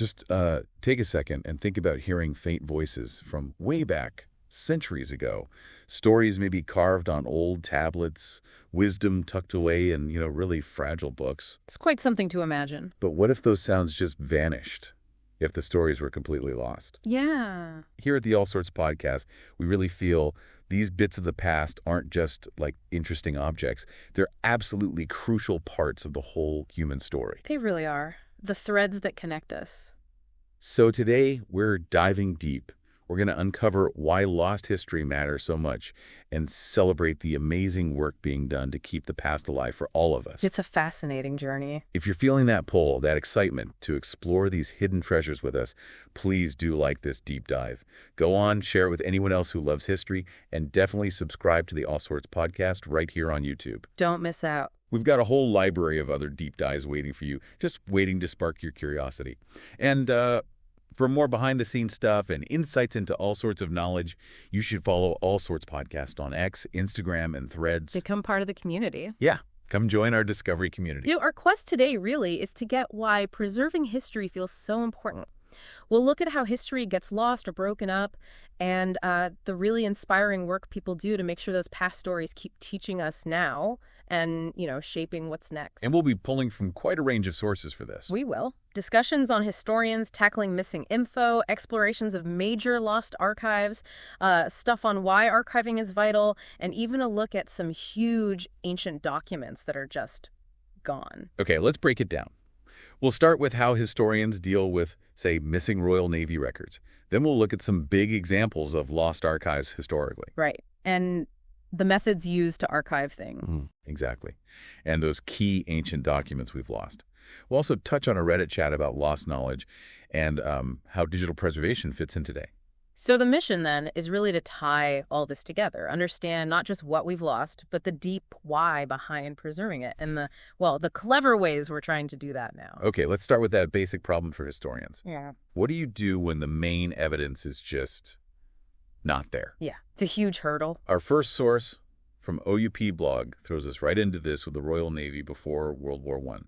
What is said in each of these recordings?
Just take a second and think about hearing faint voices from way back, centuries ago. Stories maybe carved on old tablets, wisdom tucked away in, really fragile books. It's quite something to imagine. But what if those sounds just vanished? If the stories were completely lost? Yeah. Here at the All Sorts podcast, we really feel these bits of the past aren't just like interesting objects. They're absolutely crucial parts of the whole human story. They really are. The threads that connect us. So today, we're diving deep. We're going to uncover why lost history matters so much and celebrate the amazing work being done to keep the past alive for all of us. It's a fascinating journey. If you're feeling that pull, that excitement to explore these hidden treasures with us, please do like this deep dive. Go on, share it with anyone else who loves history, and definitely subscribe to the All Sorts podcast right here on YouTube. Don't miss out. We've got a whole library of other deep dives waiting for you, just waiting to spark your curiosity. And for more behind-the-scenes stuff and insights into all sorts of knowledge, you should follow All Sorts Podcast on X, Instagram, and Threads. Become part of the community. Yeah, come join our discovery community. Our quest today really is to get why preserving history feels so important. We'll look at how history gets lost or broken up and the really inspiring work people do to make sure those past stories keep teaching us now and, shaping what's next. And we'll be pulling from quite a range of sources for this. We will. Discussions on historians tackling missing info, explorations of major lost archives, stuff on why archiving is vital, and even a look at some huge ancient documents that are just gone. Okay, let's break it down. We'll start with how historians deal with, say, missing Royal Navy records. Then we'll look at some big examples of lost archives historically. Right. And the methods used to archive things. Exactly. And those key ancient documents we've lost. We'll also touch on a Reddit chat about lost knowledge and how digital preservation fits in today. So the mission, then, is really to tie all this together, understand not just what we've lost, but the deep why behind preserving it and the clever ways we're trying to do that now. Okay, let's start with that basic problem for historians. Yeah. What do you do when the main evidence is just not there? Yeah, it's a huge hurdle. Our first source from OUP blog throws us right into this with the Royal Navy before World War I.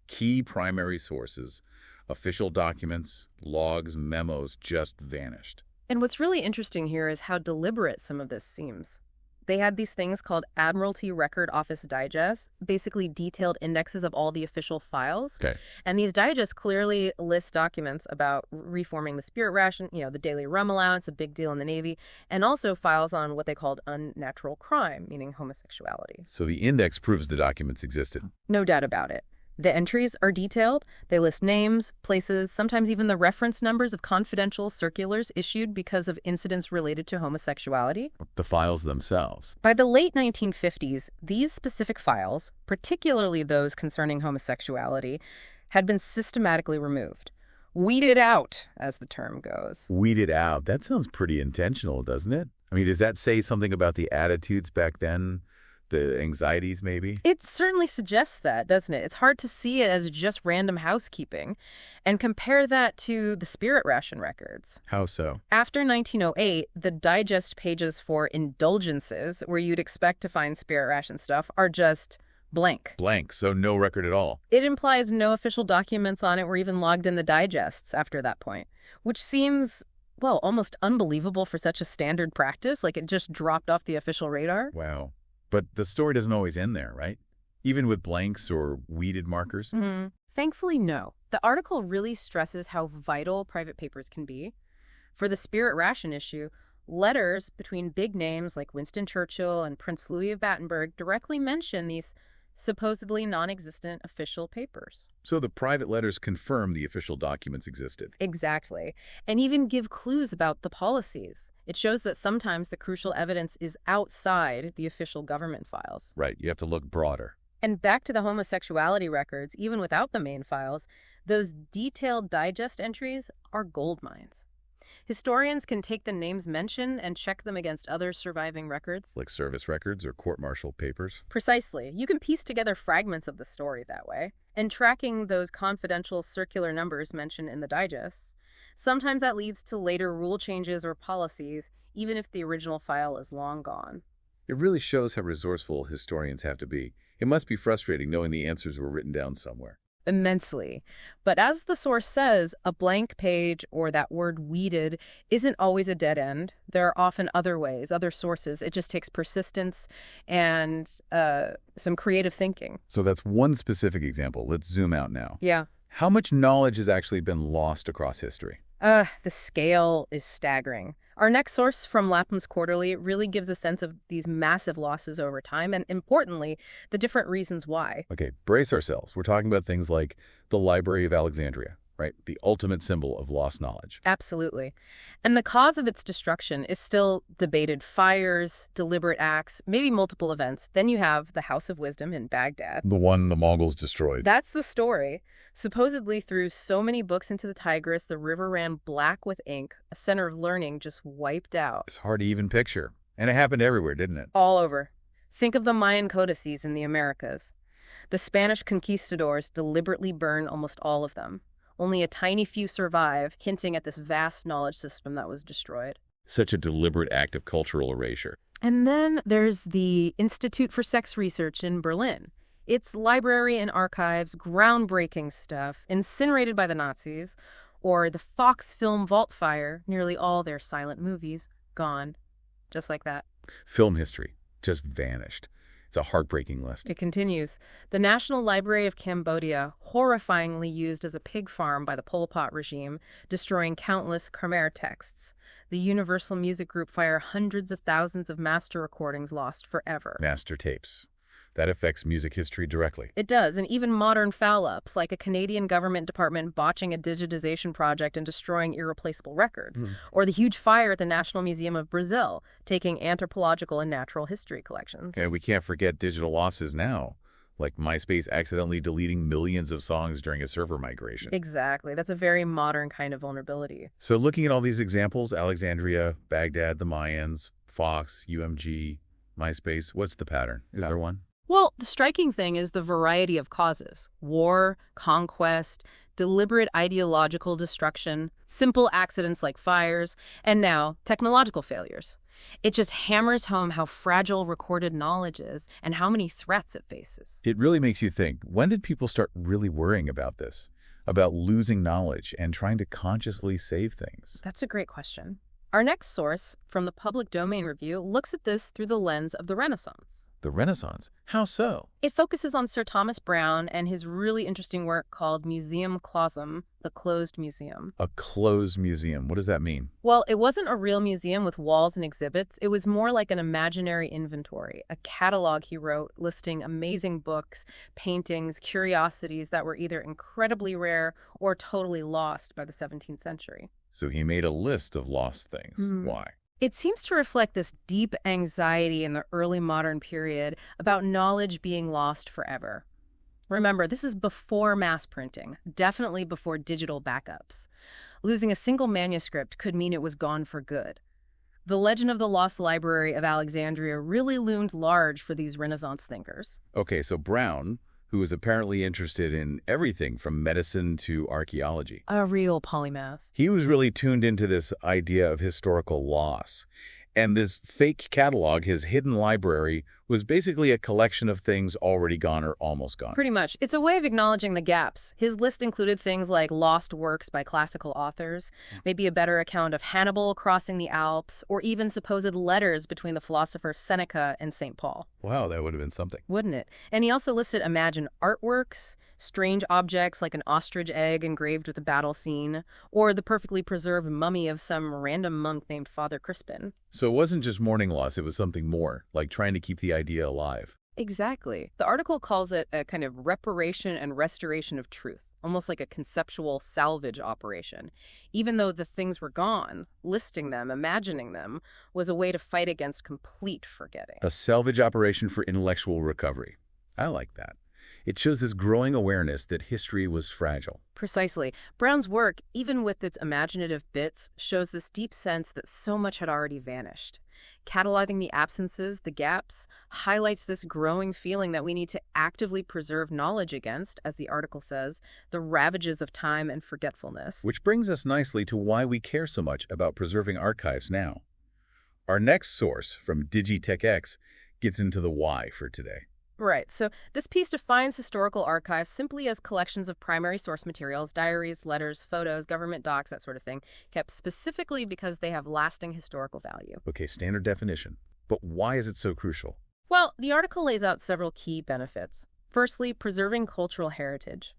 Key primary sources, official documents, logs, memos just vanished. And what's really interesting here is how deliberate some of this seems. They had these things called Admiralty Record Office Digests, basically detailed indexes of all the official files. Okay. And these digests clearly list documents about reforming the spirit ration, the daily rum allowance, a big deal in the Navy, and also files on what they called unnatural crime, meaning homosexuality. So the index proves the documents existed. No doubt about it. The entries are detailed. They list names, places, sometimes even the reference numbers of confidential circulars issued because of incidents related to homosexuality. The files themselves. By the late 1950s, these specific files, particularly those concerning homosexuality, had been systematically removed. Weeded out, as the term goes. Weeded out. That sounds pretty intentional, doesn't it? I mean, does that say something about the attitudes back then? The anxieties, maybe? It certainly suggests that, doesn't it? It's hard to see it as just random housekeeping. And compare that to the spirit ration records. How so? After 1908, the digest pages for indulgences, where you'd expect to find spirit ration stuff, are just blank. Blank, so no record at all. It implies no official documents on it were even logged in the digests after that point, which seems, almost unbelievable for such a standard practice, like it just dropped off the official radar. Wow. But the story doesn't always end there, right? Even with blanks or weeded markers? Thankfully, no. The article really stresses how vital private papers can be. For the spirit ration issue, letters between big names like Winston Churchill and Prince Louis of Battenberg directly mention these supposedly non-existent official papers. So the private letters confirm the official documents existed. Exactly. And even give clues about the policies. It shows that sometimes the crucial evidence is outside the official government files. Right, you have to look broader. And back to the homosexuality records, even without the main files, those detailed digest entries are gold mines. Historians can take the names mentioned and check them against other surviving records. Like service records or court-martial papers? Precisely. You can piece together fragments of the story that way. And tracking those confidential circular numbers mentioned in the digests, sometimes that leads to later rule changes or policies, even if the original file is long gone. It really shows how resourceful historians have to be. It must be frustrating knowing the answers were written down somewhere. Immensely. But as the source says, a blank page or that word weeded isn't always a dead end. There are often other ways, other sources. It just takes persistence and some creative thinking. So that's one specific example. Let's zoom out now. Yeah. How much knowledge has actually been lost across history? The scale is staggering. Our next source from Lapham's Quarterly really gives a sense of these massive losses over time and, importantly, the different reasons why. Okay, brace ourselves. We're talking about things like the Library of Alexandria, right? The ultimate symbol of lost knowledge. Absolutely. And the cause of its destruction is still debated. Fires, deliberate acts, maybe multiple events. Then you have the House of Wisdom in Baghdad. The one the Mongols destroyed. That's the story. Supposedly, through so many books into the Tigris, the river ran black with ink, a center of learning just wiped out. It's hard to even picture. And it happened everywhere, didn't it? All over. Think of the Mayan codices in the Americas. The Spanish conquistadors deliberately burned almost all of them. Only a tiny few survive, hinting at this vast knowledge system that was destroyed. Such a deliberate act of cultural erasure. And then there's the Institute for Sex Research in Berlin. Its library and archives, groundbreaking stuff, incinerated by the Nazis, or the Fox film Vault Fire, nearly all their silent movies, gone. Just like that. Film history just vanished. It's a heartbreaking list. It continues. The National Library of Cambodia, horrifyingly used as a pig farm by the Pol Pot regime, destroying countless Khmer texts. The Universal Music Group Fire, hundreds of thousands of master recordings lost forever. Master tapes. That affects music history directly. It does, and even modern foul-ups, like a Canadian government department botching a digitization project and destroying irreplaceable records, or the huge fire at the National Museum of Brazil, taking anthropological and natural history collections. And we can't forget digital losses now, like MySpace accidentally deleting millions of songs during a server migration. Exactly. That's a very modern kind of vulnerability. So looking at all these examples, Alexandria, Baghdad, the Mayans, Fox, UMG, MySpace, what's the pattern? Is there one? Well, the striking thing is the variety of causes. War, conquest, deliberate ideological destruction, simple accidents like fires, and now technological failures. It just hammers home how fragile recorded knowledge is and how many threats it faces. It really makes you think, when did people start really worrying about this? About losing knowledge and trying to consciously save things? That's a great question. Our next source, from the Public Domain Review, looks at this through the lens of the Renaissance. The Renaissance? How so? It focuses on Sir Thomas Browne and his really interesting work called Museum Clausum, the closed museum. A closed museum. What does that mean? Well, it wasn't a real museum with walls and exhibits. It was more like an imaginary inventory, a catalog he wrote listing amazing books, paintings, curiosities that were either incredibly rare or totally lost by the 17th century. So he made a list of lost things. Why? It seems to reflect this deep anxiety in the early modern period about knowledge being lost forever. Remember, this is before mass printing, definitely before digital backups. Losing a single manuscript could mean it was gone for good. The legend of the lost library of Alexandria really loomed large for these Renaissance thinkers. Okay, so Browne, who was apparently interested in everything from medicine to archaeology. A real polymath. He was really tuned into this idea of historical loss. And this fake catalog, his hidden library, was basically a collection of things already gone or almost gone. Pretty much. It's a way of acknowledging the gaps. His list included things like lost works by classical authors, maybe a better account of Hannibal crossing the Alps, or even supposed letters between the philosopher Seneca and St. Paul. Wow, that would have been something. Wouldn't it? And he also listed imagined artworks, strange objects like an ostrich egg engraved with a battle scene, or the perfectly preserved mummy of some random monk named Father Crispin. So it wasn't just mourning loss, it was something more, like trying to keep the idea alive. Exactly. The article calls it a kind of reparation and restoration of truth, almost like a conceptual salvage operation. Even though the things were gone, listing them, imagining them, was a way to fight against complete forgetting. A salvage operation for intellectual recovery. I like that. It shows this growing awareness that history was fragile. Precisely. Browne's work, even with its imaginative bits, shows this deep sense that so much had already vanished. Cataloging the absences, the gaps, highlights this growing feeling that we need to actively preserve knowledge against, as the article says, the ravages of time and forgetfulness. Which brings us nicely to why we care so much about preserving archives now. Our next source from DigiTechX gets into the why for today. Right. So this piece defines historical archives simply as collections of primary source materials, diaries, letters, photos, government docs, that sort of thing, kept specifically because they have lasting historical value. Okay, standard definition. But why is it so crucial? Well, the article lays out several key benefits. Firstly, preserving cultural heritage.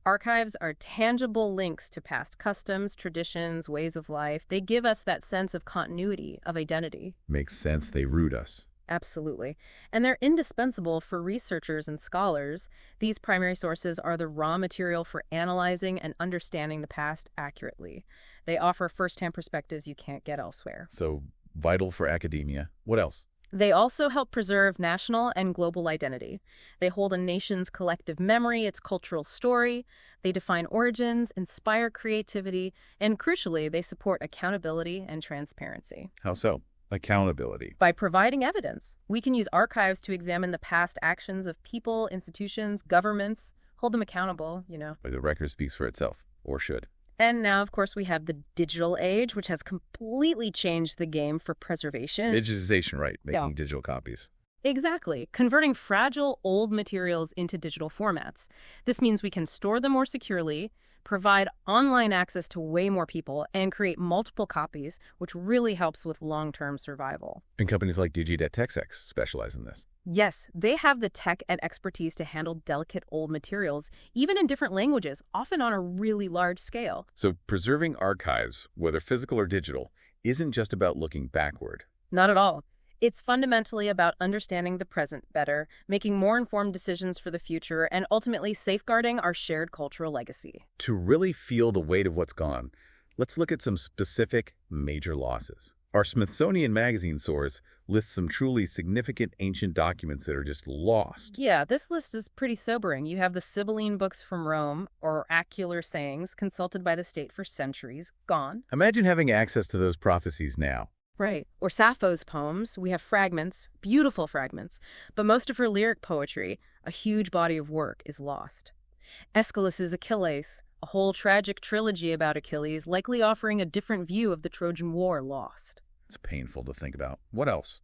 Archives are tangible links to past customs, traditions, ways of life. They give us that sense of continuity, of identity. Makes sense, they root us. Absolutely. And they're indispensable for researchers and scholars. These primary sources are the raw material for analyzing and understanding the past accurately. They offer firsthand perspectives you can't get elsewhere. So, vital for academia. What else? They also help preserve national and global identity. They hold a nation's collective memory, its cultural story. They define origins, inspire creativity, and crucially, they support accountability and transparency. How so? Accountability. By providing evidence, we can use archives to examine the past actions of people, institutions, governments, hold them accountable. The record speaks for itself, or should. And now, of course, we have the digital age, which has completely changed the game for preservation. Digitization, right? Making Yeah. digital copies. Exactly. Converting fragile, old materials into digital formats. This means we can store them more securely, provide online access to way more people, and create multiple copies, which really helps with long-term survival. And companies like DigiTechX specialize in this. Yes, they have the tech and expertise to handle delicate old materials, even in different languages, often on a really large scale. So preserving archives, whether physical or digital, isn't just about looking backward. Not at all. It's fundamentally about understanding the present better, making more informed decisions for the future, and ultimately safeguarding our shared cultural legacy. To really feel the weight of what's gone, let's look at some specific major losses. Our Smithsonian Magazine source lists some truly significant ancient documents that are just lost. Yeah, this list is pretty sobering. You have the Sibylline books from Rome, or oracular sayings consulted by the state for centuries, gone. Imagine having access to those prophecies now. Right. Or Sappho's poems. We have fragments, beautiful fragments, but most of her lyric poetry, a huge body of work, is lost. Aeschylus's Achilles, a whole tragic trilogy about Achilles, likely offering a different view of the Trojan War, lost. It's painful to think about. What else?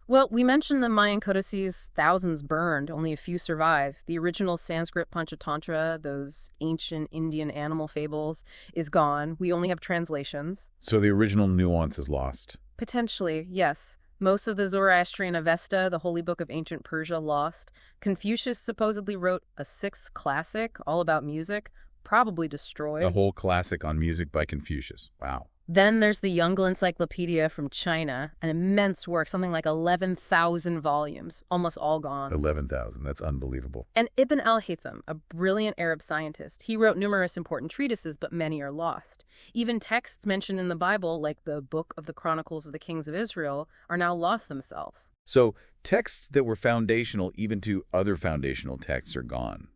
Well, we mentioned the Mayan codices, thousands burned, only a few survive. The original Sanskrit Panchatantra, those ancient Indian animal fables, is gone. We only have translations. So the original nuance is lost. Potentially, yes. Most of the Zoroastrian Avesta, the holy book of ancient Persia, lost. Confucius supposedly wrote a sixth classic, all about music, probably destroyed. A whole classic on music by Confucius. Wow. Then there's the Yongle Encyclopedia from China, an immense work, something like 11,000 volumes, almost all gone. 11,000. That's unbelievable. And Ibn al-Haytham, a brilliant Arab scientist, he wrote numerous important treatises, but many are lost. Even texts mentioned in the Bible, like the Book of the Chronicles of the Kings of Israel, are now lost themselves. So texts that were foundational even to other foundational texts are gone.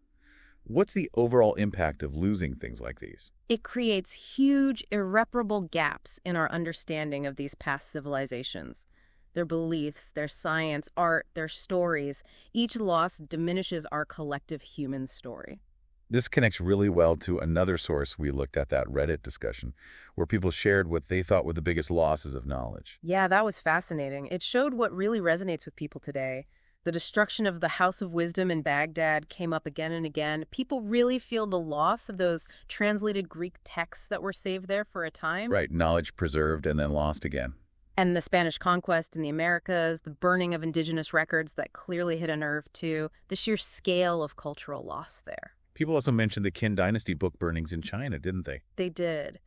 What's the overall impact of losing things like these? It creates huge, irreparable gaps in our understanding of these past civilizations. Their beliefs, their science, art, their stories, each loss diminishes our collective human story. This connects really well to another source we looked at, that Reddit discussion, where people shared what they thought were the biggest losses of knowledge. Yeah, that was fascinating. It showed what really resonates with people today. The destruction of the House of Wisdom in Baghdad came up again and again. People really feel the loss of those translated Greek texts that were saved there for a time. Right, knowledge preserved and then lost again. And the Spanish conquest in the Americas, the burning of indigenous records that clearly hit a nerve too, the sheer scale of cultural loss there. People also mentioned the Qin Dynasty book burnings in China, didn't they? They did.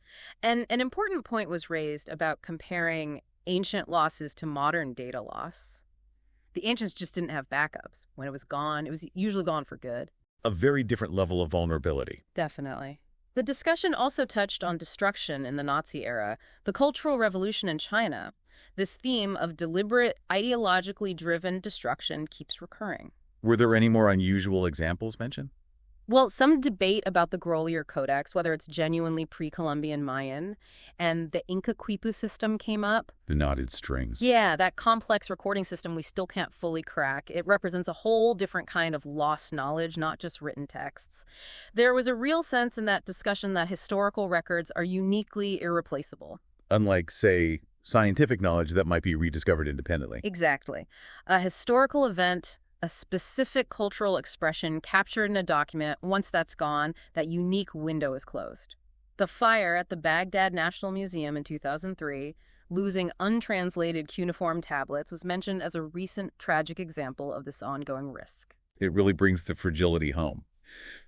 And an important point was raised about comparing ancient losses to modern data loss. The ancients just didn't have backups. When it was gone, it was usually gone for good. A very different level of vulnerability. Definitely. The discussion also touched on destruction in the Nazi era, the Cultural Revolution in China. This theme of deliberate, ideologically driven destruction keeps recurring. Were there any more unusual examples mentioned? Well, some debate about the Grolier Codex, whether it's genuinely pre-Columbian Mayan, and the Inca Quipu system came up. The knotted strings. Yeah, that complex recording system we still can't fully crack. It represents a whole different kind of lost knowledge, not just written texts. There was a real sense in that discussion that historical records are uniquely irreplaceable. Unlike, say, scientific knowledge that might be rediscovered independently. Exactly. A historical event, A specific cultural expression captured in a document, once that's gone, that unique window is closed. The fire at the Baghdad National Museum in 2003, losing untranslated cuneiform tablets, was mentioned as a recent tragic example of this ongoing risk. It really brings the fragility home.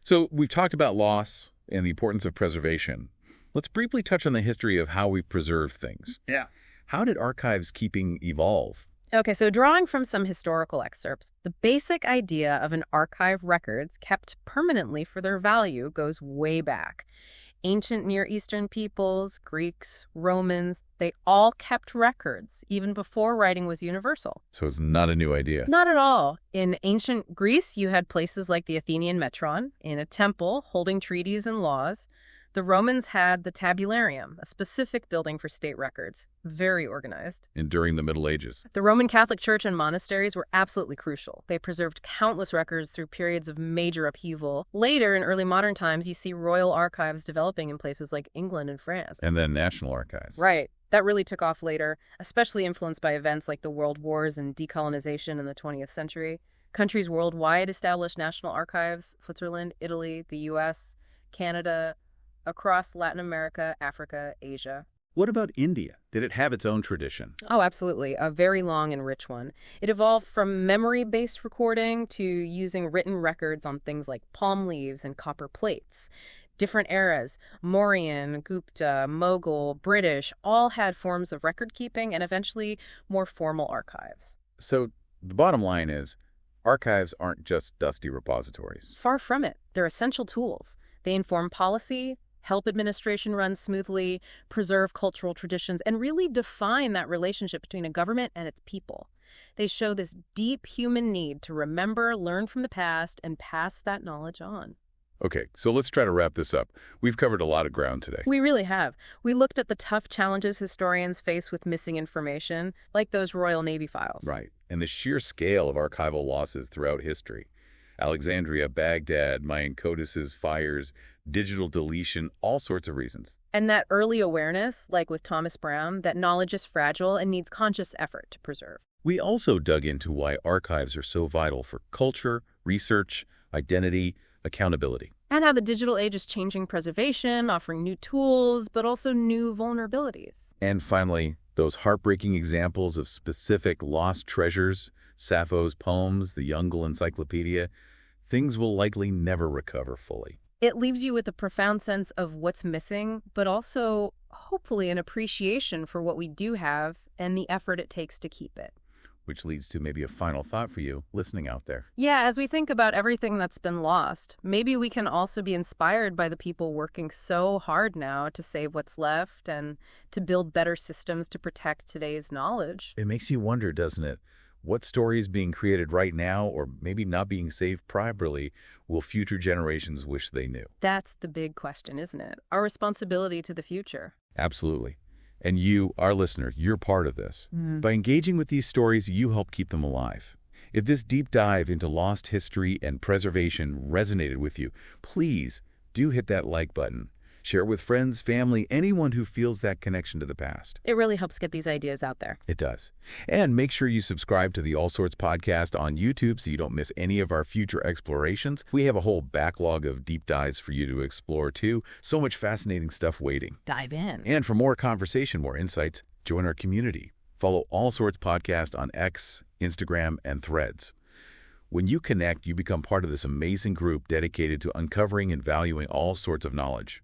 So we've talked about loss and the importance of preservation. Let's briefly touch on the history of how we've preserved things. Yeah. How did archives keeping evolve? Okay, so drawing from some historical excerpts, the basic idea of an archive records kept permanently for their value goes way back. Ancient Near Eastern peoples, Greeks, Romans, they all kept records, even before writing was universal. So it's not a new idea. Not at all. In ancient Greece, you had places like the Athenian Metron, in a temple holding treaties and laws. The Romans had the tabularium, a specific building for state records, very organized. And during the Middle Ages. The Roman Catholic Church and monasteries were absolutely crucial. They preserved countless records through periods of major upheaval. Later, in early modern times, you see royal archives developing in places like England and France. And then national archives. Right. That really took off later, especially influenced by events like the World Wars and decolonization in the 20th century. Countries worldwide established national archives: Switzerland, Italy, the U.S., Canada, across Latin America, Africa, Asia. What about India? Did it have its own tradition? Oh, absolutely. A very long and rich one. It evolved from memory-based recording to using written records on things like palm leaves and copper plates. Different eras, Mauryan, Gupta, Mughal, British, all had forms of record keeping and eventually more formal archives. So the bottom line is, archives aren't just dusty repositories. Far from it. They're essential tools. They inform policy, help administration run smoothly, preserve cultural traditions, and really define that relationship between a government and its people. They show this deep human need to remember, learn from the past, and pass that knowledge on. Okay, so let's try to wrap this up. We've covered a lot of ground today. We really have. We looked at the tough challenges historians face with missing information, like those Royal Navy files. Right, and the sheer scale of archival losses throughout history. Alexandria, Baghdad, Mayan codices, fires, digital deletion, all sorts of reasons. And that early awareness, like with Thomas Brown, that knowledge is fragile and needs conscious effort to preserve. We also dug into why archives are so vital for culture, research, identity, accountability. And how the digital age is changing preservation, offering new tools, but also new vulnerabilities. And finally, those heartbreaking examples of specific lost treasures, Sappho's poems, the Yongle Encyclopedia, things will likely never recover fully. It leaves you with a profound sense of what's missing, but also, hopefully, an appreciation for what we do have and the effort it takes to keep it. Which leads to maybe a final thought for you listening out there. Yeah, as we think about everything that's been lost, maybe we can also be inspired by the people working so hard now to save what's left and to build better systems to protect today's knowledge. It makes you wonder, doesn't it? What stories being created right now, or maybe not being saved properly, will future generations wish they knew? That's the big question, isn't it? Our responsibility to the future. Absolutely. And you, our listener, you're part of this. By engaging with these stories, you help keep them alive. If this deep dive into lost history and preservation resonated with you, please do hit that like button. Share it with friends, family, anyone who feels that connection to the past. It really helps get these ideas out there. It does. And make sure you subscribe to the All Sorts podcast on YouTube so you don't miss any of our future explorations. We have a whole backlog of deep dives for you to explore too. So much fascinating stuff waiting. Dive in. And for more conversation, more insights, join our community. Follow All Sorts podcast on X, Instagram, and Threads. When you connect, you become part of this amazing group dedicated to uncovering and valuing all sorts of knowledge.